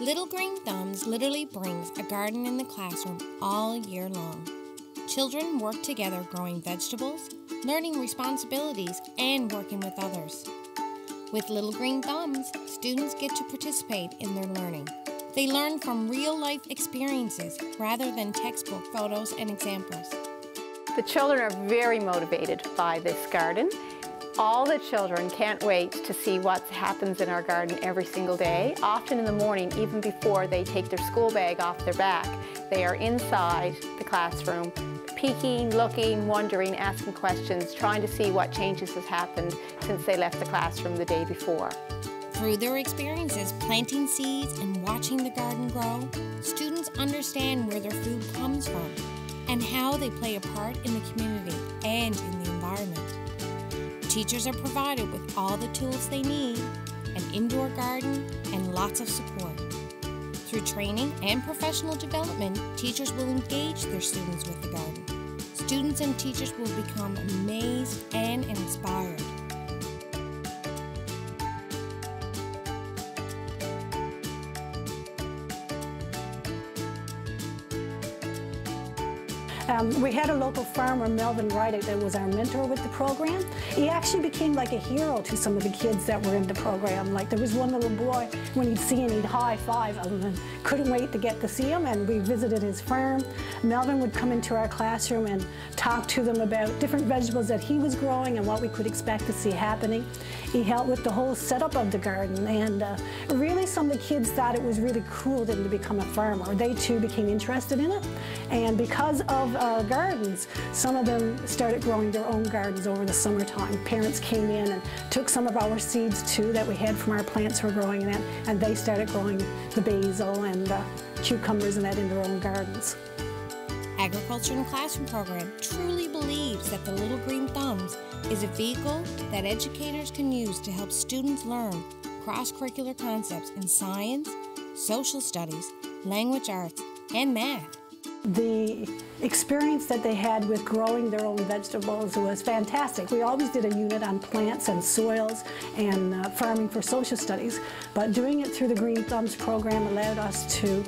Little Green Thumbs literally brings a garden in the classroom all year long. Children work together growing vegetables, learning responsibilities, and working with others. With Little Green Thumbs, students get to participate in their learning. They learn from real-life experiences rather than textbook photos and examples. The children are very motivated by this garden. All the children can't wait to see what happens in our garden every single day. Often in the morning, even before they take their school bag off their back, they are inside the classroom, peeking, looking, wondering, asking questions, trying to see what changes has happened since they left the classroom the day before. Through their experiences planting seeds and watching the garden grow, students understand where their food comes from and how they play a part in the community and in the environment. Teachers are provided with all the tools they need, an indoor garden, and lots of support. Through training and professional development, teachers will engage their students with the garden. Students and teachers will become amazed and inspired. We had a local farmer, Melvin Wright, that was our mentor with the program. He actually became like a hero to some of the kids that were in the program. Like there was one little boy, when he'd see him, he'd high-five them and couldn't wait to get to see him, and we visited his farm. Melvin would come into our classroom and talk to them about different vegetables that he was growing and what we could expect to see happening. He helped with the whole setup of the garden, and really some of the kids thought it was really cool then to become a farmer. They too became interested in it, and because of our gardens, some of them started growing their own gardens over the summertime. Parents came in and took some of our seeds too that we had from our plants we're growing in, and they started growing the basil and cucumbers and that in their own gardens. Agriculture in the Classroom program truly believes that the Little Green Thumbs is a vehicle that educators can use to help students learn cross-curricular concepts in science, social studies, language arts, and math. The experience that they had with growing their own vegetables was fantastic. We always did a unit on plants and soils and farming for social studies, but doing it through the Green Thumbs program allowed us to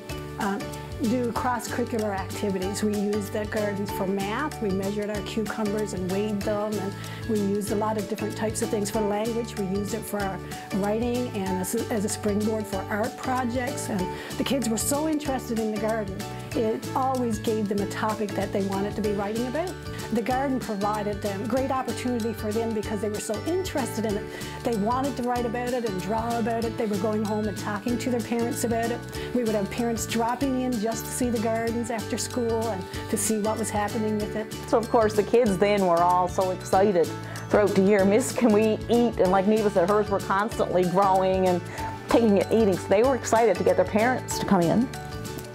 do cross-curricular activities. We used the gardens for math. We measured our cucumbers and weighed them, and we used a lot of different types of things for language. We used it for our writing and as a springboard for art projects, and the kids were so interested in the garden. It always gave them a topic that they wanted to be writing about. The garden provided them great opportunity for them because they were so interested in it. They wanted to write about it and draw about it. They were going home and talking to their parents about it. We would have parents dropping in just to see the gardens after school and to see what was happening with it. So of course the kids then were all so excited throughout the year. Miss, can we eat? And like Neva said, hers were constantly growing and taking and eating. So they were excited to get their parents to come in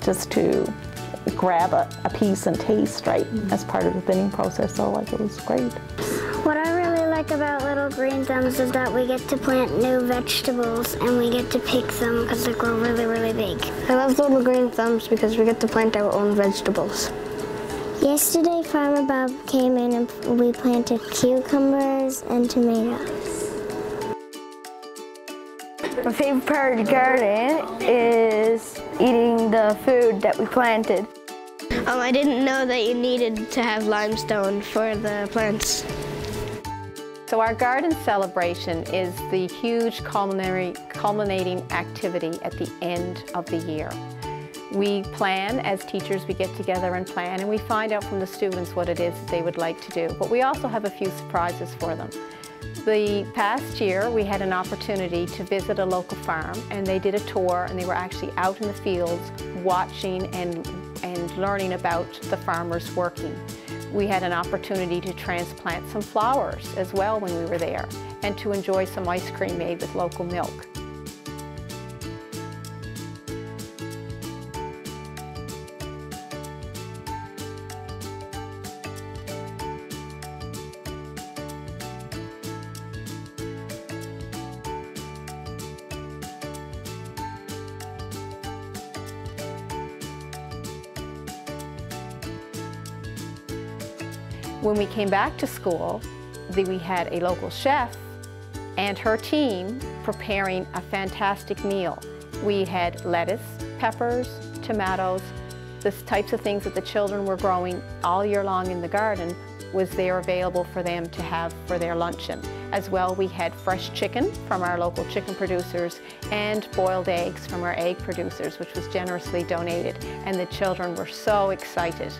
just to grab a piece and taste, right, as part of the thinning process. So like it was great. What I really like about Little Green Thumbs is that we get to plant new vegetables and we get to pick them because they grow really, really big. I love Little Green Thumbs because we get to plant our own vegetables. Yesterday, Farmer Bob came in and we planted cucumbers and tomatoes. My favorite part of the garden is eating the food that we planted. I didn't know that you needed to have limestone for the plants. So our garden celebration is the huge culminating activity at the end of the year. We plan, as teachers, we get together and plan, and we find out from the students what it is that they would like to do. But we also have a few surprises for them. The past year, we had an opportunity to visit a local farm, and they did a tour, and they were actually out in the fields watching and learning about the farmers working. We had an opportunity to transplant some flowers as well when we were there, and to enjoy some ice cream made with local milk. When we came back to school, we had a local chef and her team preparing a fantastic meal. We had lettuce, peppers, tomatoes, the types of things that the children were growing all year long in the garden was there available for them to have for their luncheon. As well, we had fresh chicken from our local chicken producers and boiled eggs from our egg producers, which was generously donated, and the children were so excited.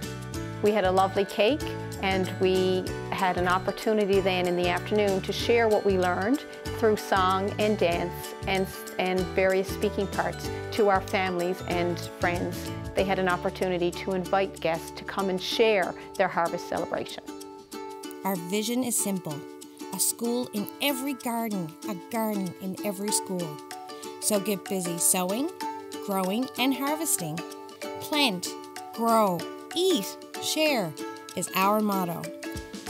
We had a lovely cake, and we had an opportunity then in the afternoon to share what we learned through song and dance and various speaking parts to our families and friends. They had an opportunity to invite guests to come and share their harvest celebration. Our vision is simple: a school in every garden, a garden in every school. So get busy sowing, growing, and harvesting. Plant, grow, eat, share is our motto.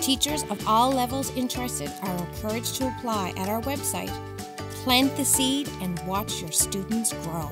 Teachers of all levels interested are encouraged to apply at our website. Plant the seed and watch your students grow.